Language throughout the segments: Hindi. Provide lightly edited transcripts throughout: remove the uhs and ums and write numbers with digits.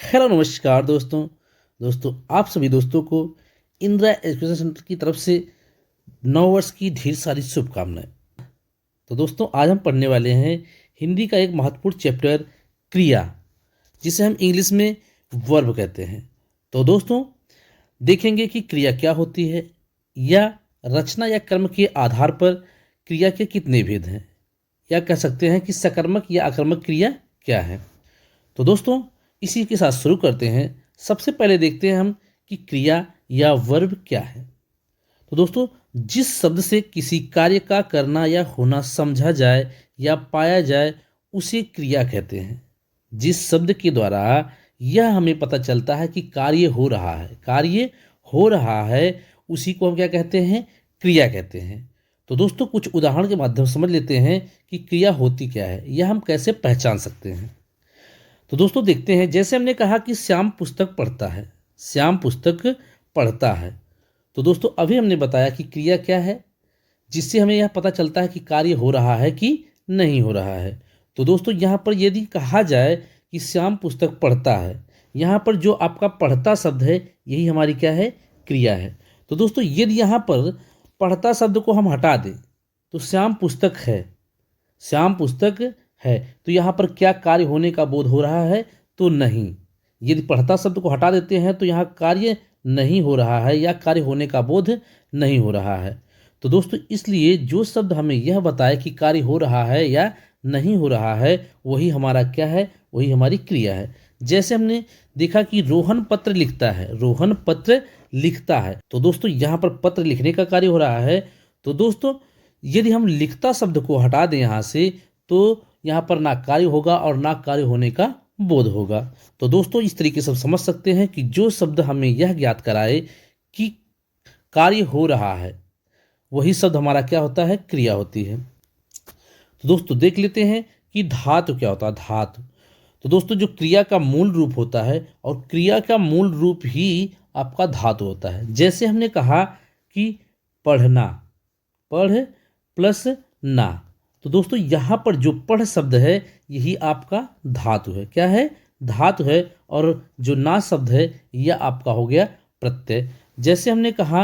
हेलो नमस्कार दोस्तों आप सभी दोस्तों को इंदिरा एजुकेशन सेंटर की तरफ से नव वर्ष की ढेर सारी शुभकामनाएं। तो दोस्तों आज हम पढ़ने वाले हैं हिंदी का एक महत्वपूर्ण चैप्टर क्रिया, जिसे हम इंग्लिश में वर्ब कहते हैं। तो दोस्तों देखेंगे कि क्रिया क्या होती है, या रचना या कर्म के आधार पर क्रिया के कितने भेद हैं, या कह सकते हैं कि सकर्मक या आक्रामक क्रिया क्या है। तो दोस्तों इसी के साथ शुरू करते हैं। सबसे पहले देखते हैं हम कि क्रिया या वर्ब क्या है। तो दोस्तों जिस शब्द से किसी कार्य का करना या होना समझा जाए या पाया जाए उसे क्रिया कहते हैं। जिस शब्द के द्वारा यह हमें पता चलता है कि कार्य हो रहा है उसी को हम क्या कहते हैं, क्रिया कहते हैं। तो दोस्तों कुछ उदाहरण के माध्यम से समझ लेते हैं कि क्रिया होती क्या है, यह हम कैसे पहचान सकते हैं। तो दोस्तों देखते हैं, जैसे हमने कहा कि श्याम पुस्तक पढ़ता है, श्याम पुस्तक पढ़ता है। तो दोस्तों अभी हमने बताया कि क्रिया क्या है, जिससे हमें यह पता चलता है कि कार्य हो रहा है कि नहीं हो रहा है। तो दोस्तों यहाँ पर यदि कहा जाए कि श्याम पुस्तक पढ़ता है, यहाँ पर जो आपका पढ़ता शब्द है यही हमारी क्या है, क्रिया है। तो दोस्तों यदि यहाँ पर पढ़ता शब्द को हम हटा दें तो श्याम पुस्तक है, श्याम पुस्तक है, तो यहाँ पर क्या कार्य होने का बोध हो रहा है, तो नहीं। यदि पढ़ता शब्द को हटा देते हैं तो यहाँ कार्य नहीं हो रहा है या कार्य होने का बोध नहीं हो रहा है। तो दोस्तों इसलिए जो शब्द हमें यह बताए कि कार्य हो रहा है या नहीं हो रहा है वही हमारा क्या है, वही हमारी क्रिया है। जैसे हमने देखा कि रोहन पत्र लिखता है, रोहन पत्र लिखता है। तो दोस्तों यहाँ पर पत्र लिखने का कार्य हो रहा है। तो दोस्तों यदि हम लिखता शब्द को हटा दें यहाँ से तो यहाँ पर ना कार्य होगा और ना कार्य होने का बोध होगा। तो दोस्तों इस तरीके से समझ सकते हैं कि जो शब्द हमें यह ज्ञात कराए कि कार्य हो रहा है वही शब्द हमारा क्या होता है, क्रिया होती है। तो दोस्तों देख लेते हैं कि धातु क्या होता है, धातु। तो दोस्तों जो क्रिया का मूल रूप होता है और क्रिया का मूल रूप ही आपका धातु होता है। जैसे हमने कहा कि पढ़ना, पढ़ प्लस ना। तो दोस्तों यहाँ पर जो पढ़ शब्द है यही आपका धातु है, क्या है, धातु है। और जो ना शब्द है यह आपका हो गया प्रत्यय। जैसे हमने कहा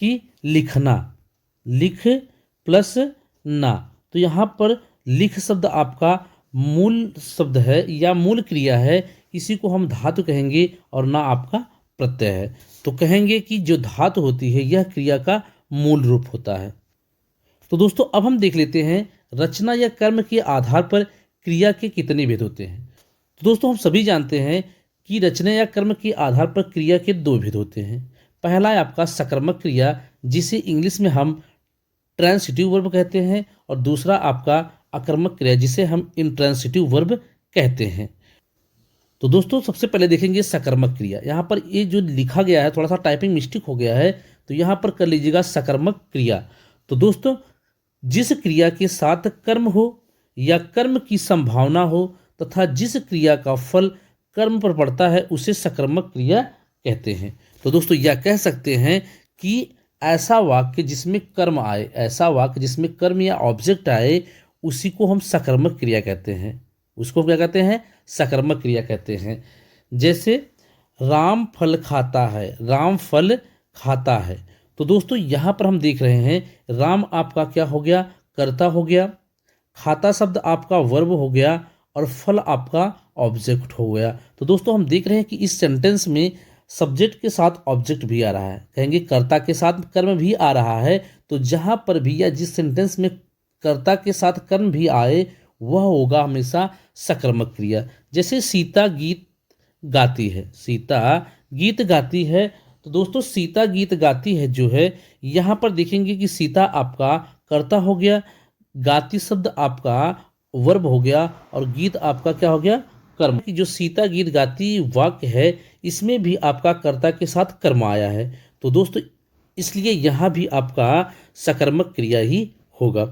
कि लिखना, लिख प्लस ना, तो यहाँ पर लिख शब्द आपका मूल शब्द है या मूल क्रिया है, इसी को हम धातु कहेंगे और ना आपका प्रत्यय है। तो कहेंगे कि जो धातु होती है यह क्रिया का मूल रूप होता है। तो दोस्तों अब हम देख लेते हैं रचना या कर्म के आधार पर क्रिया के कितने भेद होते हैं। तो दोस्तों हम सभी जानते हैं कि रचना या कर्म के आधार पर क्रिया के दो भेद होते हैं। पहला है आपका सकर्मक क्रिया, जिसे इंग्लिश में हम ट्रांसिटिव वर्ब कहते हैं, और दूसरा आपका अकर्मक क्रिया, जिसे हम इंट्रांसिटिव वर्ब कहते हैं। तो दोस्तों सबसे पहले देखेंगे सकर्मक क्रिया। यहाँ पर ये जो लिखा गया है थोड़ा सा टाइपिंग मिस्टेक हो गया है, तो यहाँ पर कर लीजिएगा सकर्मक क्रिया। तो दोस्तों जिस क्रिया के साथ कर्म हो या कर्म की संभावना हो तथा जिस क्रिया का फल कर्म पर पड़ता है उसे सकर्मक क्रिया कहते हैं। तो दोस्तों यह कह सकते हैं कि ऐसा वाक्य जिसमें कर्म आए, ऐसा वाक्य जिसमें कर्म या ऑब्जेक्ट आए, उसी को हम सकर्मक क्रिया कहते हैं। उसको क्या कहते हैं, सकर्मक क्रिया कहते हैं। जैसे राम फल खाता है, राम फल खाता है। तो दोस्तों यहाँ पर हम देख रहे हैं राम आपका क्या हो गया, कर्ता हो गया, खाता शब्द आपका वर्ब हो गया और फल आपका ऑब्जेक्ट हो गया। तो दोस्तों हम देख रहे हैं कि इस सेंटेंस में सब्जेक्ट के साथ ऑब्जेक्ट भी आ रहा है, कहेंगे कर्ता के साथ कर्म भी आ रहा है। तो जहाँ पर भी या जिस सेंटेंस में कर्ता के साथ कर्म भी आए वह होगा हमेशा सकर्मक क्रिया। जैसे सीता गीत गाती है, सीता गीत गाती है। तो दोस्तों सीता गीत गाती है जो है, यहाँ पर देखेंगे कि सीता आपका कर्ता हो गया, गाती शब्द आपका वर्ब हो गया और गीत आपका क्या हो गया, कर्म। कि जो सीता गीत गाती वाक्य है इसमें भी आपका कर्ता के साथ कर्म आया है। तो दोस्तों इसलिए यहाँ भी आपका सकर्मक क्रिया ही होगा।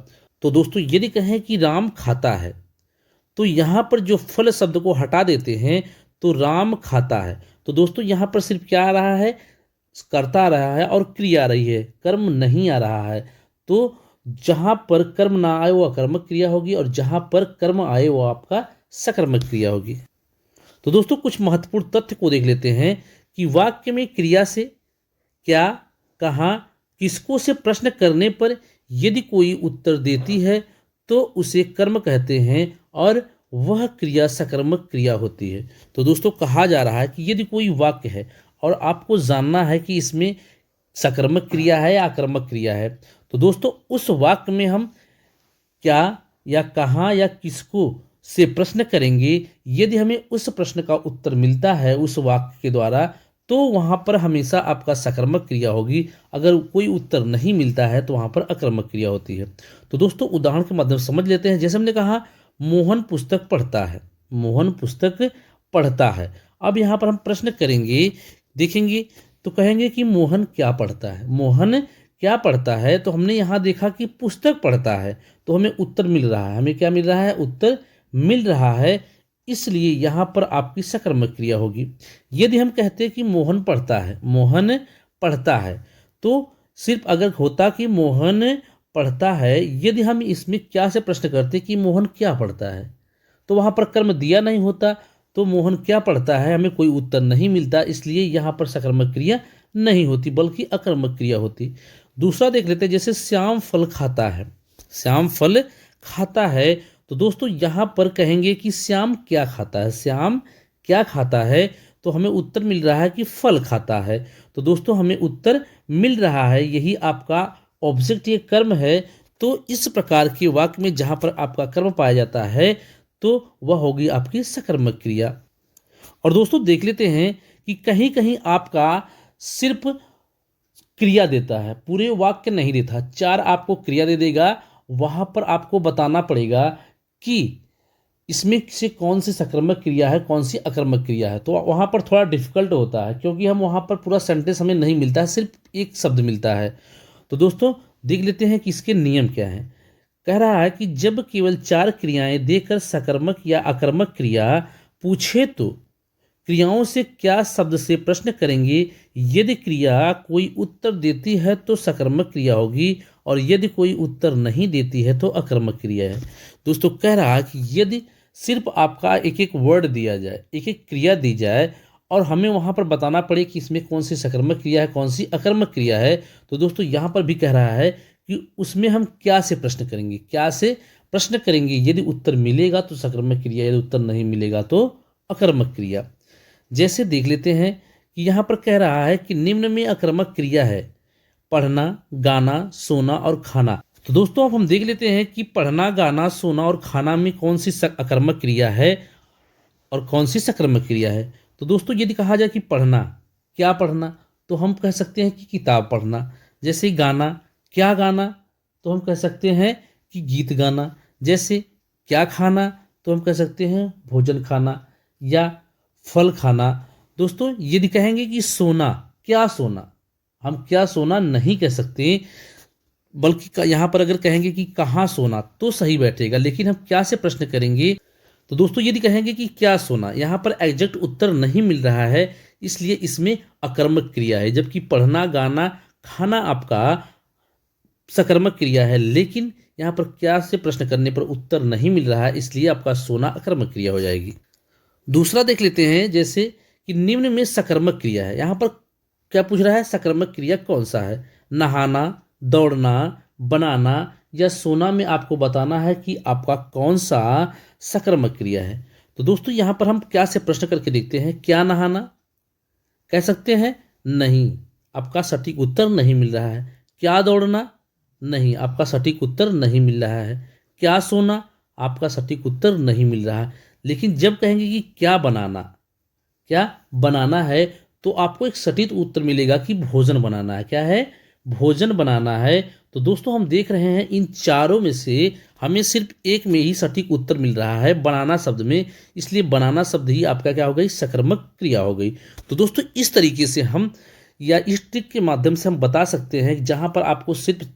तो दोस्तों यदि कहें कि राम खाता है, तो यहाँ पर जो फल शब्द को हटा देते हैं तो राम खाता है। तो दोस्तों यहाँ पर सिर्फ क्या आ रहा है, कर्ता आ रहा है और क्रिया आ रही है, कर्म नहीं आ रहा है। तो जहाँ पर कर्म ना आए वो अकर्मक क्रिया होगी और जहाँ पर कर्म आए वो आपका सकर्मक क्रिया होगी। तो दोस्तों कुछ महत्वपूर्ण तथ्य को देख लेते हैं कि वाक्य में क्रिया से, क्या, कहाँ, किसको से प्रश्न करने पर यदि कोई उत्तर देती है तो उसे कर्म कहते हैं और वह क्रिया सकर्मक क्रिया होती है। तो दोस्तों कहा जा रहा है कि यदि कोई वाक्य है और आपको जानना है कि इसमें सकर्मक क्रिया है या आकर्मक क्रिया है, तो दोस्तों उस वाक्य में हम क्या या कहाँ या किसको से प्रश्न करेंगे। यदि हमें उस प्रश्न का उत्तर मिलता है उस वाक्य के द्वारा, तो वहाँ पर हमेशा आपका सकर्मक क्रिया होगी। अगर कोई उत्तर नहीं मिलता है तो वहाँ पर अकर्मक क्रिया होती है। तो दोस्तों उदाहरण के माध्यम से समझ लेते हैं। जैसे हमने कहा मोहन पुस्तक पढ़ता है, मोहन पुस्तक पढ़ता है। अब यहाँ पर हम प्रश्न करेंगे, देखेंगे तो कहेंगे कि मोहन क्या पढ़ता है, मोहन क्या पढ़ता है। तो हमने यहाँ देखा कि पुस्तक पढ़ता है, तो हमें उत्तर मिल रहा है। हमें क्या मिल रहा है? उत्तर मिल रहा है, इसलिए यहाँ पर आपकी सकर्मक क्रिया होगी। यदि हम कहते हैं कि मोहन पढ़ता है, मोहन पढ़ता है, तो सिर्फ अगर होता कि मोहन पढ़ता है, यदि हम इसमें क्या से प्रश्न करते कि मोहन क्या पढ़ता है, तो वहाँ पर कर्म दिया नहीं होता, तो मोहन क्या पढ़ता है हमें कोई उत्तर नहीं मिलता, इसलिए यहाँ पर सकर्मक क्रिया नहीं होती बल्कि अकर्मक क्रिया होती। दूसरा देख लेते हैं, जैसे श्याम फल खाता है, श्याम फल खाता है। तो दोस्तों यहाँ पर कहेंगे कि श्याम क्या खाता है, श्याम क्या खाता है, तो हमें उत्तर मिल रहा है कि फल खाता है। तो दोस्तों हमें उत्तर मिल रहा है, यही आपका ऑब्जेक्ट, ये कर्म है। तो इस प्रकार के वाक्य में जहाँ पर आपका कर्म पाया जाता है तो वह होगी आपकी सकर्मक क्रिया। और दोस्तों देख लेते हैं कि कहीं कहीं आपका सिर्फ क्रिया देता है, पूरे वाक्य नहीं देता, 4 आपको क्रिया दे देगा। वहाँ पर आपको बताना पड़ेगा कि इसमें से कौन सी सकर्मक क्रिया है, कौन सी अकर्मक क्रिया है। तो वहाँ पर थोड़ा डिफिकल्ट होता है, क्योंकि हम वहाँ पर पूरा सेंटेंस हमें नहीं मिलता है, सिर्फ एक शब्द मिलता है। तो दोस्तों देख लेते हैं कि इसके नियम क्या हैं। कह रहा है कि जब केवल 4 क्रियाएं देकर सकर्मक या अकर्मक क्रिया पूछे तो क्रियाओं से क्या शब्द से प्रश्न करेंगे। यदि क्रिया कोई उत्तर देती है तो सकर्मक क्रिया होगी, और यदि कोई उत्तर नहीं देती है तो अकर्मक क्रिया है। दोस्तों कह रहा है कि यदि सिर्फ आपका एक एक वर्ड दिया जाए, एक एक क्रिया दी जाए, और हमें वहाँ पर बताना पड़े कि इसमें कौन सी सकर्मक क्रिया है, कौन सी अकर्मक क्रिया है, तो दोस्तों यहाँ पर भी कह रहा है कि उसमें हम क्या से प्रश्न करेंगे, क्या से प्रश्न करेंगे। यदि उत्तर मिलेगा तो सकर्मक क्रिया, यदि उत्तर नहीं मिलेगा तो अकर्मक क्रिया। जैसे देख लेते हैं कि यहाँ पर कह रहा है कि निम्न में अकर्मक क्रिया है पढ़ना, गाना, सोना और खाना। तो दोस्तों अब हम देख लेते हैं कि पढ़ना, गाना, सोना और खाना में कौन सी अकर्मक क्रिया है और कौन सी सकर्मक क्रिया है। तो दोस्तों यदि कहा जाए कि पढ़ना, क्या पढ़ना, तो हम कह सकते हैं कि किताब पढ़ना। जैसे गाना, क्या गाना, तो हम कह सकते हैं कि गीत गाना। जैसे क्या खाना, तो हम कह सकते हैं भोजन खाना या फल खाना। दोस्तों यदि कहेंगे कि सोना, क्या सोना, हम क्या सोना नहीं कह सकते, बल्कि यहाँ पर अगर कहेंगे कि कहाँ सोना तो सही बैठेगा, लेकिन हम क्या से प्रश्न करेंगे। तो दोस्तों यदि कहेंगे कि क्या सोना, यहाँ पर एग्जैक्ट उत्तर नहीं मिल रहा है, इसलिए इसमें अकर्मक क्रिया है। जबकि पढ़ना, गाना, खाना आपका सकर्मक क्रिया है, लेकिन यहाँ पर क्या से प्रश्न करने पर उत्तर नहीं मिल रहा है, इसलिए आपका सोना अकर्मक क्रिया हो जाएगी। दूसरा देख लेते हैं, जैसे कि निम्न में सकर्मक क्रिया है। यहाँ पर क्या पूछ रहा है, सकर्मक क्रिया कौन सा है। नहाना, दौड़ना, बनाना या सोना में आपको बताना है कि आपका कौन सा सकर्मक क्रिया है। तो दोस्तों यहाँ पर हम क्या से प्रश्न करके देखते हैं। क्या नहाना कह सकते हैं, नहीं, आपका सटीक उत्तर नहीं मिल रहा है। क्या दौड़ना, नहीं, आपका सटीक उत्तर नहीं मिल रहा है। क्या सोना, आपका सटीक उत्तर नहीं मिल रहा है। लेकिन जब कहेंगे कि क्या बनाना, क्या बनाना है, तो आपको एक सटीक उत्तर मिलेगा कि भोजन बनाना है। क्या है, भोजन बनाना है। तो दोस्तों हम देख रहे हैं इन चारों में से हमें सिर्फ एक में ही सटीक उत्तर मिल रहा है, बनाना शब्द में, इसलिए बनाना शब्द ही आपका क्या हो गई, सकर्मक क्रिया हो गई। तो दोस्तों इस तरीके से हम या इस ट्रिक के माध्यम से हम बता सकते हैं कि जहाँ पर आपको सिर्फ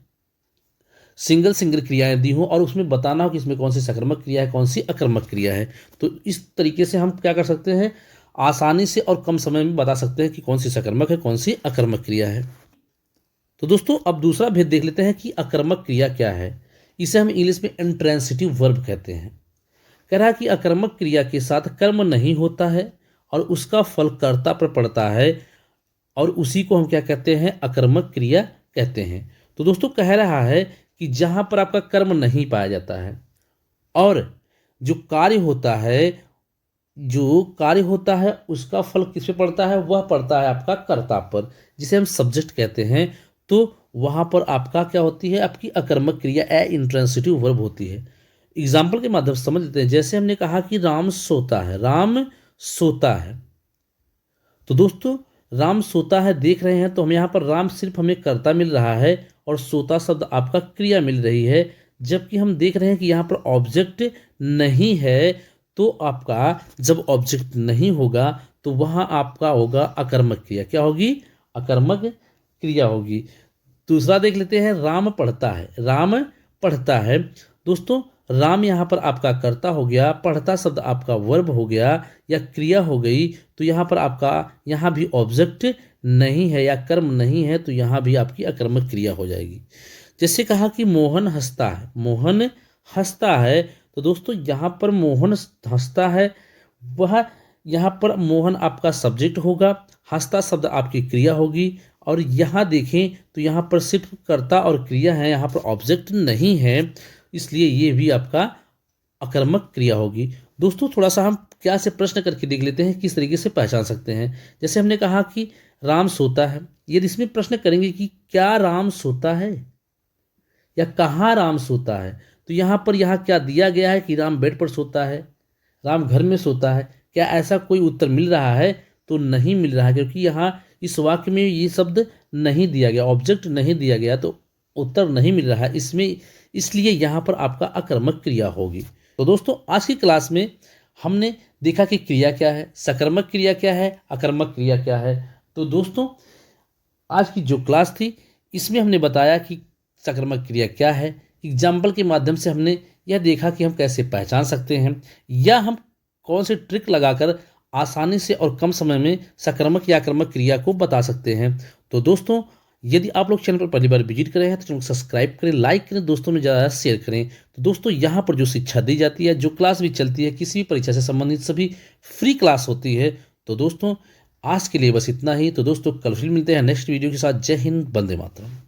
सिंगल क्रियाएं दी हो और उसमें बताना हो कि इसमें कौन सी सकर्मक क्रिया है, कौन सी अकर्मक क्रिया है। तो इस तरीके से हम क्या कर सकते हैं, आसानी से और कम समय में बता सकते हैं कि कौन सी सकर्मक है, कौन सी अकर्मक क्रिया है। तो दोस्तों अब दूसरा भेद देख लेते हैं कि अकर्मक क्रिया क्या है। इसे हम इंग्लिश में इंट्रांसिटिव वर्ब कहते हैं। कह रहा है कि अकर्मक क्रिया के साथ कर्म नहीं होता है और उसका फल कर्ता पर पड़ता है, और उसी को हम क्या कहते हैं, अकर्मक क्रिया कहते हैं। तो दोस्तों कह रहा है कि जहां पर आपका कर्म नहीं पाया जाता है और जो कार्य होता है, उसका फल किस पे पड़ता है, वह पड़ता है आपका कर्ता पर, जिसे हम सब्जेक्ट कहते हैं। तो वहां पर आपका क्या होती है, आपकी अकर्मक क्रिया ए इंट्रांसिटिव वर्ब होती है। एग्जाम्पल के माध्यम से समझ लेते हैं। जैसे हमने कहा कि राम सोता है, राम सोता है। तो दोस्तों राम सोता है देख रहे हैं, तो हम यहाँ पर राम सिर्फ हमें कर्ता मिल रहा है और सोता शब्द आपका क्रिया मिल रही है, जबकि हम देख रहे हैं कि यहाँ पर ऑब्जेक्ट नहीं है। तो आपका जब ऑब्जेक्ट नहीं होगा तो वहाँ आपका होगा अकर्मक क्रिया। क्या होगी, अकर्मक क्रिया होगी। दूसरा देख लेते हैं, राम पढ़ता है, राम पढ़ता है। दोस्तों राम यहाँ पर आपका कर्ता हो गया, पढ़ता शब्द आपका वर्ब हो गया या क्रिया हो गई। तो यहाँ पर आपका यहाँ भी ऑब्जेक्ट नहीं है या कर्म नहीं है, तो यहाँ भी आपकी अकर्मक क्रिया हो जाएगी। जैसे कहा कि मोहन हंसता है, मोहन हंसता है। तो दोस्तों यहाँ पर मोहन हंसता है, वह यहाँ पर मोहन आपका सब्जेक्ट होगा, हंसता शब्द आपकी क्रिया होगी। और यहाँ देखें तो यहाँ पर सिर्फ कर्ता और क्रिया है, यहाँ पर ऑब्जेक्ट नहीं है, इसलिए ये भी आपका अकर्मक क्रिया होगी। दोस्तों थोड़ा सा हम क्या से प्रश्न करके देख लेते हैं किस तरीके से पहचान सकते हैं। जैसे हमने कहा कि राम सोता है, यदि इसमें प्रश्न करेंगे कि क्या राम सोता है या कहाँ राम सोता है, तो यहाँ पर यहाँ क्या दिया गया है कि राम बेड पर सोता है, राम घर में सोता है। क्या ऐसा कोई उत्तर मिल रहा है, तो नहीं मिल रहा है, क्योंकि यहाँ इस वाक्य में ये शब्द नहीं दिया गया, ऑब्जेक्ट नहीं दिया गया, तो उत्तर नहीं मिल रहा है इसमें, इसलिए यहाँ पर आपका अकर्मक क्रिया होगी। तो दोस्तों आज की क्लास में हमने देखा कि क्रिया क्या है, सकर्मक क्रिया क्या है, अकर्मक क्रिया क्या है। तो दोस्तों आज की जो क्लास थी इसमें हमने बताया कि सकर्मक क्रिया क्या है। एग्जाम्पल के माध्यम से हमने यह देखा कि हम कैसे पहचान सकते हैं या हम कौन से ट्रिक लगाकर आसानी से और कम समय में सकर्मक या आक्रामक क्रिया को बता सकते हैं। तो दोस्तों यदि आप लोग चैनल पर पहली बार विजिट कर रहे हैं तो चैनल को सब्सक्राइब करें, लाइक करें, दोस्तों में ज़्यादा शेयर करें। तो दोस्तों यहाँ पर जो शिक्षा दी जाती है, जो क्लास भी चलती है, किसी भी परीक्षा से संबंधित सभी फ्री क्लास होती है। तो दोस्तों आज के लिए बस इतना ही। तो दोस्तों कल फिर मिलते हैं नेक्स्ट वीडियो के साथ। जय हिंद, वंदे मातरम।